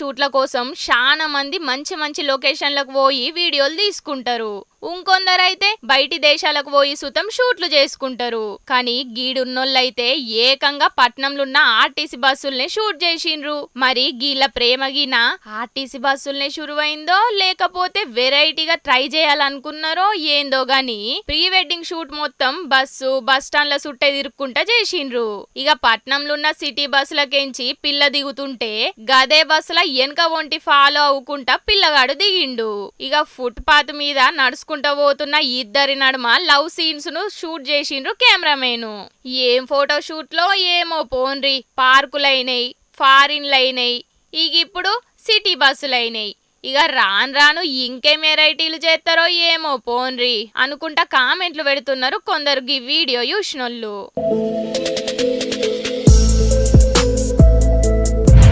షూట్ల కోసం చాలా మంది మంచి మంచి లొకేషన్లకు పోయి వీడియోలు తీసుకుంటారు. ఇంకొందరైతే బయటి దేశాలకు పోయి సుతం షూట్లు చేసుకుంటారు. కానీ గీడున్నోళ్ళైతే ఏకంగా పట్నంలున్న ఆర్టీసీ బస్సుల్నే షూట్ చేసిండ్రు. మరి గీళ్ళ ప్రేమగిన ఆర్టీసీ బస్సుల్నే షురువైందో లేకపోతే వెరైటీగా ట్రై చేయాలనుకున్నారో ఏందో గాని ప్రీ వెడ్డింగ్ షూట్ మొత్తం బస్ స్టాండ్ల సుట్టే తిరుక్కుంటా చేసిండ్రు. ఇక పట్నంలున్న సిటీ బస్సులకెంచి పిల్ల దిగుతుంటే గదే బస్సుల వెనక ఒంటి ఫాలో అవ్వకుంటా పిల్లగాడు దిగిండు. ఇక ఫుట్ పాత్ మీద నడుచుకుంటా పోతున్న ఇద్దరి నడుమ లవ్ సీన్స్ ను షూట్ చేసిండ్రు కెమెరామెన్. ఏం ఫోటో షూట్ లో ఏమో పోన్రి, పార్కులైనయి, ఫారిన్లైనయి, ఇక ఇప్పుడు సిటీ బస్సులైనయి. ఇక రాను ఇంకేం వెరైటీలు చేస్తారో ఏమో పోన్రి అనుకుంటా కామెంట్లు పెడుతున్నారు కొందరు ఈ వీడియో చూసినోళ్ళు.